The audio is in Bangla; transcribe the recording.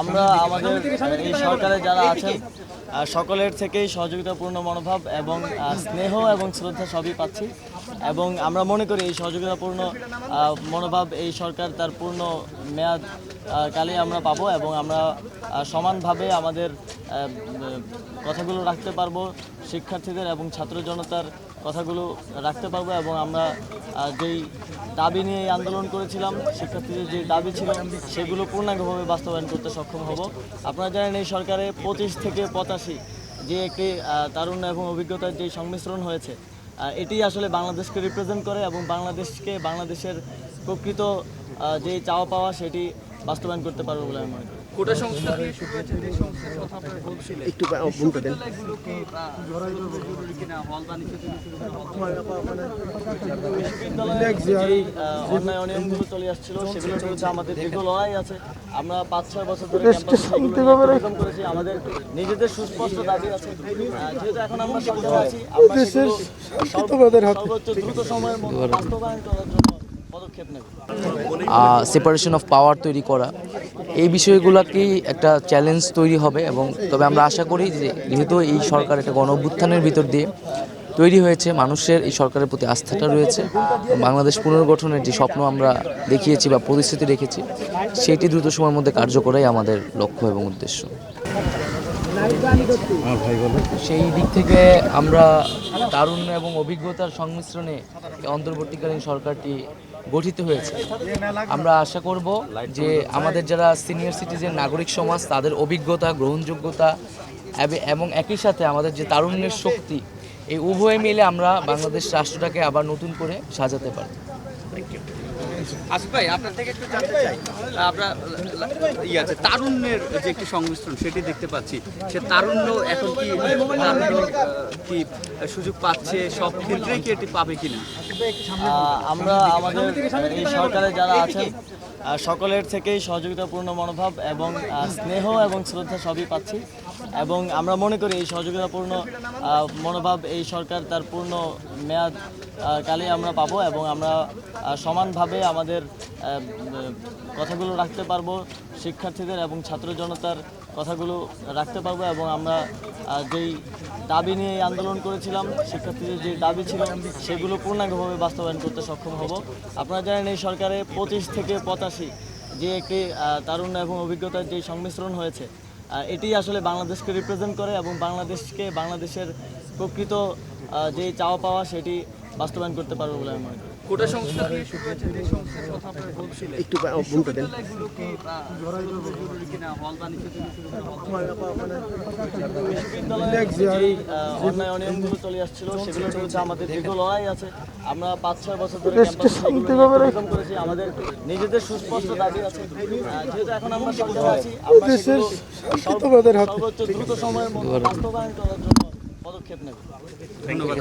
আমরা আমাদের এই সরকারে যারা আছেন সকলের থেকেই সহযোগিতাপূর্ণ মনোভাব এবং স্নেহ এবং শ্রদ্ধা সবই পাচ্ছি এবং আমরা মনে করি এই সহযোগিতাপূর্ণ মনোভাব এই সরকার তার পূর্ণ মেয়াদ কালে আমরা পাবো এবং আমরা সমানভাবে আমাদের কথাগুলো রাখতে পারবো, শিক্ষার্থীদের এবং ছাত্র জনতার কথাগুলো রাখতে পারবো এবং আমরা যেই দাবি নিয়ে আন্দোলন করেছিলাম, শিক্ষার্থীদের যে দাবি ছিল সেগুলো পূর্ণাঙ্গভাবে বাস্তবায়ন করতে সক্ষম হব। আপনারা জানেন এই সরকারে 25 থেকে 85 যে একটি তারুণ্য এবং অভিজ্ঞতার যে সংমিশ্রণ হয়েছে, এটি আসলে বাংলাদেশকে রিপ্রেজেন্ট করে এবং বাংলাদেশের প্রকৃত যে চাওয়া পাওয়া সেটি বাস্তবায়ন করতে পারবে বলে আমি মনে করি। কোটা সংস্কার নিয়ে শুরু হয়েছে, যে সংস্কার কথা আপনারা বলছিলেন, একটু বলতে দেন। যেই অন্যায় অনিয়মগুলো চলে আসছিল সেগুলোর বিরুদ্ধে আমাদের দীর্ঘ লড়াই আছে। আমরা 5-6 বছর ধরে ক্যাম্পাস করেছি, আমাদের নিজেদের সুস্পষ্ট দাবি আছে। যেহেতু এখন আমরা সরকারে আছি, আমরা সর্বোচ্চ দ্রুত সময়ের মধ্যে বাস্তবায়ন করার জন্য পদক্ষেপ নেব। সেপারেশন অফ পাওয়ার তৈরি করা, এই বিষয়গুলোকেই একটা চ্যালেঞ্জ তৈরি হবে এবং তবে আমরা আশা করি যে যেহেতু এই সরকার একটা গণ অভ্যুত্থানের ভিতর দিয়ে তৈরি হয়েছে, মানুষের এই সরকারের প্রতি আস্থাটা রয়েছে, বাংলাদেশ পুনর্গঠনের যে স্বপ্ন আমরা দেখিয়েছি বা প্রতিশ্রুতি রেখেছি সেটি দ্রুত সময়ের মধ্যে কার্যকরাই আমাদের লক্ষ্য এবং উদ্দেশ্য। সেই দিক থেকে আমরা তারুণ্য এবং অভিজ্ঞতার সংমিশ্রণে অন্তর্বর্তীকালীন সরকারটি গঠিত হয়েছে। আমরা আশা করব যে আমাদের যারা সিনিয়র সিটিজেন নাগরিক সমাজ তাদের অভিজ্ঞতা, গ্রহণযোগ্যতা এবং একই সাথে আমাদের যে তারুণ্যের শক্তি, এই উভয়ে মিলে আমরা বাংলাদেশ রাষ্ট্রটাকে আবার নতুন করে সাজাতে পারি। আসিফ ভাই, আপনার থেকে একটু জানতে চাই, আমরা তারুণ্যের যে একটি সংমিশ্রণ সেটি দেখতে পাচ্ছি, সে তারুণ্য এখন কি সুযোগ পাচ্ছে, সব ক্ষেত্রেই কি এটি পাবে কিনা? আমরা আমাদের এই সরকারে যারা আছেন সকলের থেকেই সহযোগিতাপূর্ণ মনোভাব এবং স্নেহ এবং শ্রদ্ধা সবই পাচ্ছি এবং আমরা মনে করি এই সহযোগিতাপূর্ণ মনোভাব এই সরকার তার পূর্ণ মেয়াদ কালে আমরা পাবো এবং আমরা সমানভাবে আমাদের কথাগুলো রাখতে পারবো, শিক্ষার্থীদের এবং ছাত্র জনতার কথাগুলো রাখতে পারবো এবং আমরা যেই দাবি নিয়ে আন্দোলন করেছিলাম, শিক্ষার্থীদের যে দাবি ছিল সেগুলো পূর্ণাঙ্গভাবে বাস্তবায়ন করতে সক্ষম হব। আপনারা জানেন এই সরকারে 25 থেকে 85 যে একটি তারুণ্য এবং অভিজ্ঞতার যে সংমিশ্রণ হয়েছে, এটি আসলে বাংলাদেশকে রিপ্রেজেন্ট করে এবং বাংলাদেশের প্রকৃত যে চাওয়া পাওয়া সেটি বাস্তবায়ন করতে পারবে বলে আমি মনে করি। কোটা সংস্কার নিয়ে শুরু হয়েছে, যে সংস্কার কথা আপনারা বলছিলেন, একটু বলতে দেন। যেই অন্যায় অনিয়মগুলো চলে আসছিল সেগুলোর বিরুদ্ধে আমাদের দীর্ঘ লড়াই আছে। আমরা 5-6 বছর ধরে ক্যাম্পাস করেছি, আমাদের নিজেদের সুস্পষ্ট দাবি আছে। যেহেতু এখন আমরা সরকারে আছি, আমরা সর্বোচ্চ দ্রুত সময়ের মধ্যে বাস্তবায়ন করার জন্য পদক্ষেপ নেব। ধন্যবাদ।